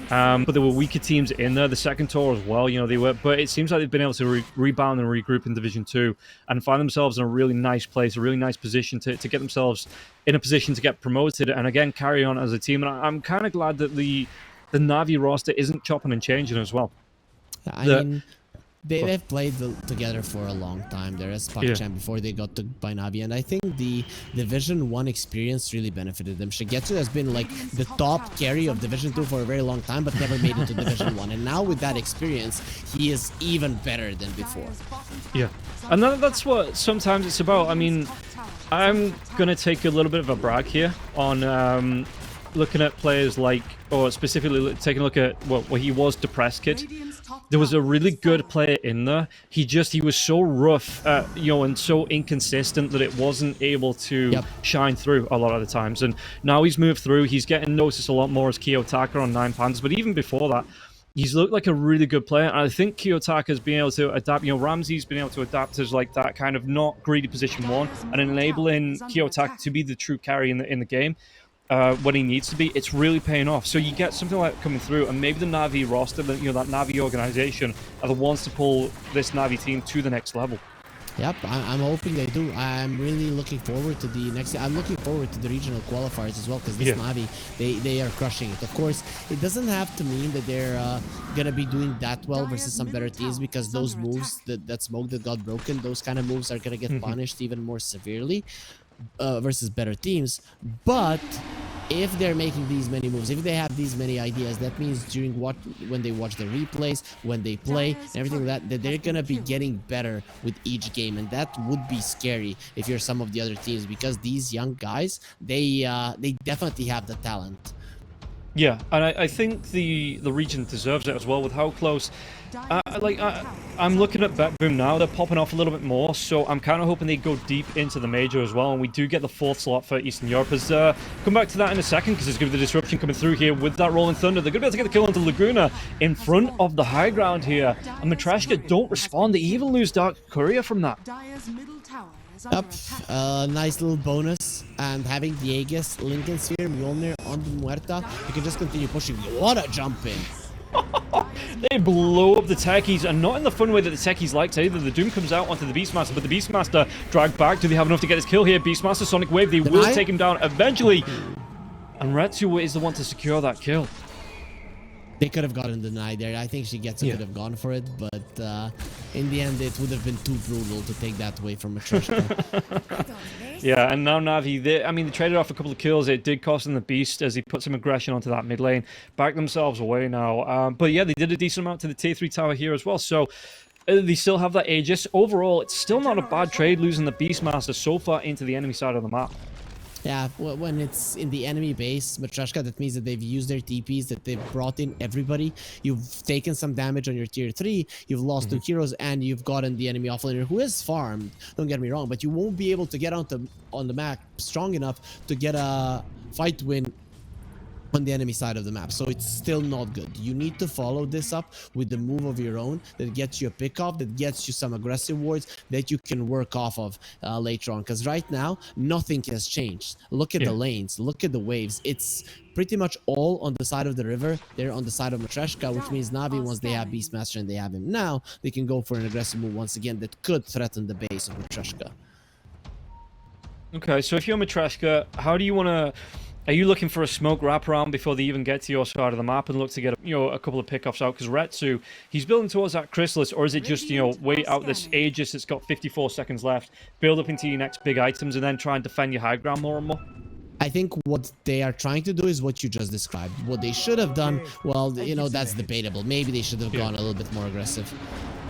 Speaker 1: but there were weaker teams in there. The second tour as well, you know, they were. But it seems like they've been able to rebound and regroup in Division 2 and find themselves in a really nice place, a really nice position to get themselves in a position to get promoted and again carry on as a team. And I'm kind of glad that the Navi roster isn't chopping and changing as well.
Speaker 2: I mean, they've played together for a long time. They're as Puck champ before they got to by Navi, and I think the Division 1 experience really benefited them. Shigetsu has been like the top carry of Division 2 for a very long time, but never made it to Division 1. And now with that experience, he is even better than before.
Speaker 1: Yeah, and that's what sometimes it's about. I mean, I'm gonna take a little bit of a brag here on looking at players like, or specifically taking a look at what he was, Depressed Kid. There was a really good player in there. He was so rough, you know, and so inconsistent that it wasn't able to shine through a lot of the times. And now he's moved through. He's getting noticed a lot more as Kiyotaka on 9 Panthers. But even before that, he's looked like a really good player. And I think Kiyotaka's been able to adapt. You know, Ramsey's been able to adapt as like that kind of not greedy position 1 and enabling Kiyotaka to be the true carry in the game. When he needs to be, it's really paying off. So you get something like that coming through, and maybe the Navi roster, you know, that Navi organization, are the ones to pull this Navi team to the next level.
Speaker 2: Yep, I'm hoping they do. I'm really looking forward to the next. I'm looking forward to the regional qualifiers as well, because this Navi, they are crushing it. Of course, it doesn't have to mean that they're gonna be doing that well versus some better teams, because those moves, that smoke that got broken, those kind of moves are gonna get punished even more severely. Versus better teams. But if they're making these many moves, if they have these many ideas, that means when they watch the replays, when they play, and everything like that they're gonna be getting better with each game, and that would be scary if you're some of the other teams, because these young guys, they definitely have the talent.
Speaker 1: Yeah, and I think the region deserves it as well with how close. I'm looking at BetBoom now. They're popping off a little bit more, so I'm kind of hoping they go deep into the major as well, and we do get the 4th slot for Eastern Europe. As come back to that in a second, because there's going to be the disruption coming through here with that Rolling Thunder. They're going to be able to get the kill onto Laguna in front of the high ground here, and Matreshka don't respond. They even lose Dark Courier from that.
Speaker 2: Up, nice little bonus, and having the Aegis, Lincoln Sphere, Mjolnir on the Muerta, you can just continue pushing. What a jump in!
Speaker 1: They blow up the techies, and not in the fun way that the techies like either. The Doom comes out onto the Beastmaster, but the Beastmaster dragged back. Do they have enough to get his kill here? Beastmaster, Sonic Wave, they will take him down eventually. And Retsu is the one to secure that kill.
Speaker 2: They could have gotten denied there. I think Shigetsu could have gone for it, but in the end, it would have been too brutal to take that away from Matreshka.
Speaker 1: Yeah, and now Navi, they traded off a couple of kills. It did cost them the Beast as he put some aggression onto that mid lane. Backed themselves away now. But yeah, they did a decent amount to the tier 3 tower here as well. So they still have that Aegis. Overall, it's still not a bad trade losing the Beastmaster so far into the enemy side of the map.
Speaker 2: Yeah, when it's in the enemy base, Matreshka, that means that they've used their TPs, that they've brought in everybody. You've taken some damage on your tier 3, you've lost 2 heroes, and you've gotten the enemy offlaner who is farmed, don't get me wrong, but you won't be able to get on the map strong enough to get a fight win on the enemy side of the map, so it's still not good. You need to follow this up with the move of your own that gets you a pick off, that gets you some aggressive wards that you can work off of later on, because right now nothing has changed. Look at the lanes, look at the waves. It's pretty much all on the side of the river. They're on the side of Matreshka, which means Navi, once they have Beastmaster and they have him now, they can go for an aggressive move once again that could threaten the base of Matreshka.
Speaker 1: Okay, so if you're Matreshka, how do you want to... Are you looking for a smoke wraparound before they even get to your side of the map and look to get a couple of pickoffs out? Because Retsu, he's building towards that Chrysalis, or is it just, wait out this Aegis that's got 54 seconds left, build up into your next big items, and then try and defend your high ground more and more?
Speaker 2: I think what they are trying to do is what you just described. What they should have done, well, that's debatable. Maybe they should have gone a little bit more aggressive.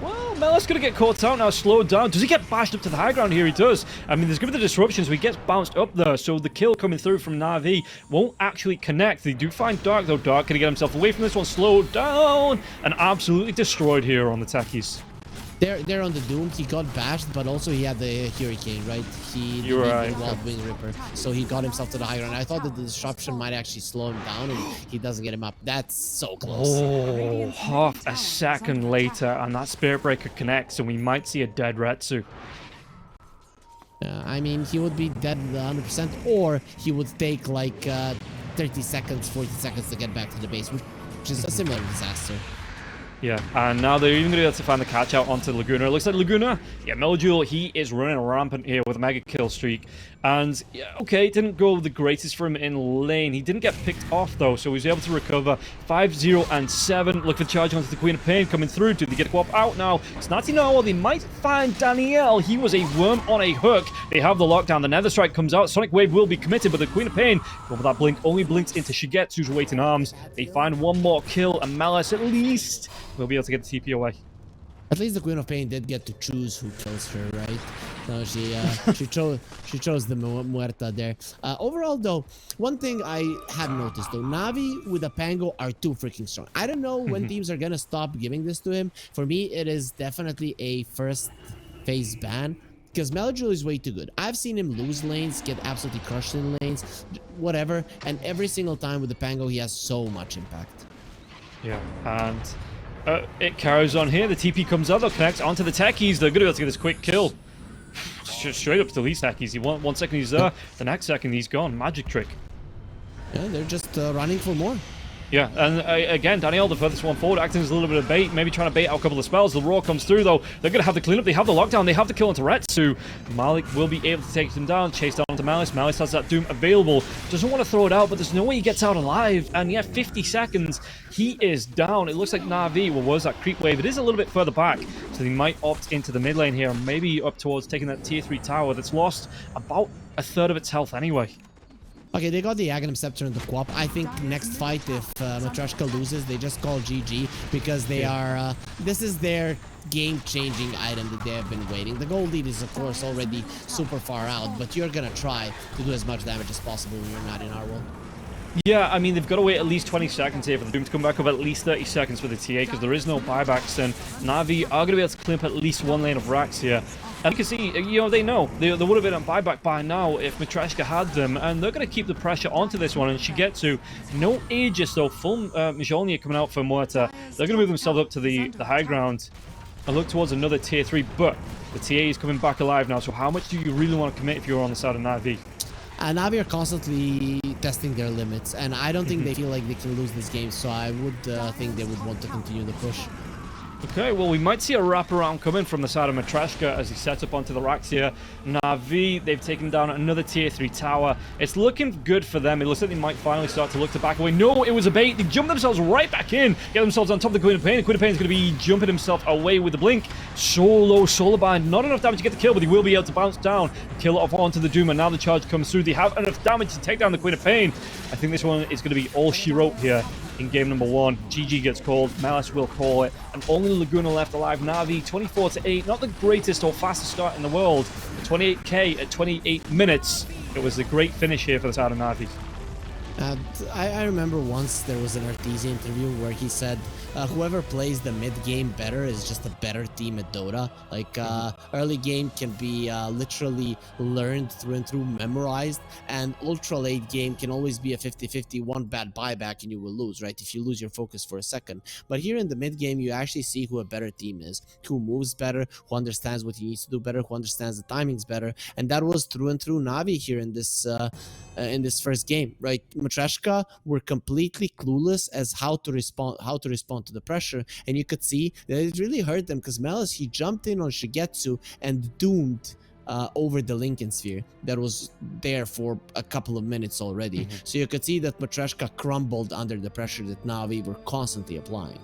Speaker 1: Well, Mella's going to get caught out now, slowed down. Does he get bashed up to the high ground here? He does. I mean, there's going to be the disruption, so he gets bounced up there. So the kill coming through from Navi won't actually connect. They do find Dark, though. Dark going to get himself away from this one, slowed down, and absolutely destroyed here on the techies.
Speaker 2: They're on the Doom. He got bashed, but also he had the Hurricane, right?
Speaker 1: You're right.
Speaker 2: The Wild Wing Ripper. So he got himself to the high ground. I thought that the disruption might actually slow him down, and he doesn't get him up. That's so close.
Speaker 1: Oh, half a second later, and that Spirit Breaker connects, and we might see a dead Retsu.
Speaker 2: I mean, he would be dead 100%, or he would take like 30 seconds, 40 seconds to get back to the base, which is a similar disaster.
Speaker 1: Yeah, and now they're even going to be able to find the catch out onto Laguna. It looks like Laguna, yeah, Melojul, he is running rampant here with a mega kill streak. And, yeah, okay, it didn't go the greatest for him in lane. He didn't get picked off, though, so he was able to recover 5-0 and 7. Look for the charge onto the Queen of Pain coming through. Do they get Guap out now? Snazzy now, they might find Danielle. He was a worm on a hook. They have the lockdown. The Nether Strike comes out. Sonic Wave will be committed, but the Queen of Pain, over that blink, only blinks into Shigetsu's waiting arms. They find one more kill, and Malice at least will be able to get the TP away.
Speaker 2: At least the Queen of Pain did get to choose who kills her, right? So she chose the Muerta there. Overall, though, one thing I have noticed, though, Navi with a Pango are too freaking strong. I don't know when teams are gonna stop giving this to him. For me, it is definitely a first phase ban, because Melojul is way too good. I've seen him lose lanes, get absolutely crushed in lanes, whatever, and every single time with the Pango, he has so much impact.
Speaker 1: Yeah, and it carries on here. The TP comes out, they'll connect onto the techies. They're going to be able to get this quick kill. Just straight up to the least techies. One second he's there, the next second he's gone. Magic trick.
Speaker 2: Yeah, they're just running for more.
Speaker 1: Yeah, and again, Danielle, the furthest one forward, acting as a little bit of bait, maybe trying to bait out a couple of spells. The Roar comes through, though. They're going to have the cleanup. They have the lockdown. They have the kill onto Retsu. Malik will be able to take him down, chase down onto Malice. Malice has that Doom available. Doesn't want to throw it out, but there's no way he gets out alive. And yeah, 50 seconds, he is down. It looks like Navi, well, was that creep wave? It is a little bit further back, so they might opt into the mid lane here, maybe up towards taking that tier 3 tower that's lost about a third of its health anyway.
Speaker 2: Okay, they got the Aghanim Scepter and the Quap. I think next fight, if Matreshka loses, they just call GG, because they are... this is their game-changing item that they have been waiting. The gold lead is, of course, already super far out, but you're gonna try to do as much damage as possible when you're not in our world.
Speaker 1: Yeah, I mean, they've got to wait at least 20 seconds here for the Doom to come back up, at least 30 seconds for the TA, because there is no buybacks, and Navi are going to be able to clean up at least one lane of racks here. And you can see, you know, they know. They would have been on buyback by now if Matreshka had them, and they're going to keep the pressure onto this one, and Shigetsu, no Aegis, though, full Mjolnir coming out for Muerta. They're going to move themselves up to the high ground and look towards another tier 3, but the TA is coming back alive now, so how much do you really want to commit if you're on the side of Navi?
Speaker 2: Navi are constantly testing their limits, and I don't think they feel like they can lose this game, so I would think they would want to continue the push.
Speaker 1: Okay, well, we might see a wraparound coming from the side of Matreshka as he sets up onto the racks here. Navi, they've taken down another tier 3 tower. It's looking good for them. It looks like they might finally start to look to back away. No, it was a bait. They jump themselves right back in, get themselves on top of the Queen of Pain. The Queen of Pain is going to be jumping himself away with the blink. Solo, solar bind. Not enough damage to get the kill, but he will be able to bounce down, kill off onto the Doom, and now the charge comes through. They have enough damage to take down the Queen of Pain. I think this one is going to be all she wrote here in game number 1. GG gets called. Malice will call it. And only Laguna left alive. Navi, 24-8. Not the greatest or fastest start in the world. 28k at 28 minutes. It was a great finish here for the side of Navi.
Speaker 2: I remember once there was an Arteezy interview where he said whoever plays the mid game better is just a better team at Dota. Like early game can be literally learned through and through, memorized, and ultra late game can always be a 50-50, one bad buyback and you will lose, right? If you lose your focus for a second. But here in the mid game, you actually see who a better team is, who moves better, who understands what he needs to do better, who understands the timings better, and that was through and through Navi here in this first game, right? Matreshka were completely clueless as how to respond to the pressure, and you could see that it really hurt them, because Malice, he jumped in on Shigetsu and doomed over the Lincoln Sphere that was there for a couple of minutes already. So you could see that Matreshka crumbled under the pressure that Navi were constantly applying.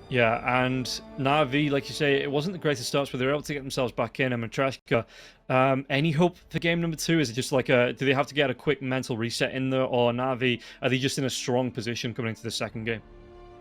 Speaker 1: Yeah, and Navi, like you say, it wasn't the greatest starts, but they were able to get themselves back in. And Matreshka, any hope for game number 2? Is it just like do they have to get a quick mental reset in there, or Navi, are they just in a strong position coming into the second game?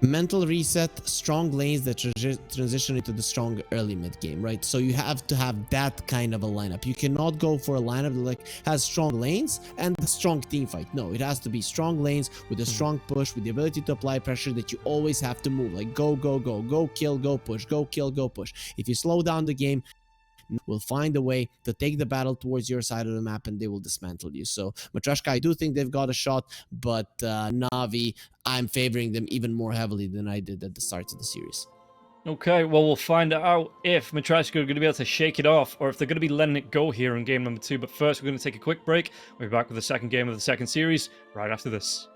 Speaker 2: Mental reset, strong lanes that transition into the strong early mid game, right? So you have to have that kind of a lineup. You cannot go for a lineup that like has strong lanes and a strong team fight. No, it has to be strong lanes with a strong push, with the ability to apply pressure that you always have to move. Like go, go, go, go, kill, go, push, go, kill, go, push. If you slow down the game, will find a way to take the battle towards your side of the map, and they will dismantle you. So Matreshka, I do think they've got a shot, but Navi, I'm favoring them even more heavily than I did at the start of the series.
Speaker 1: Okay, well, we'll find out if Matreshka are going to be able to shake it off, or if they're going to be letting it go here in game number 2. But first, we're going to take a quick break. We'll be back with the second game of the second series right after this.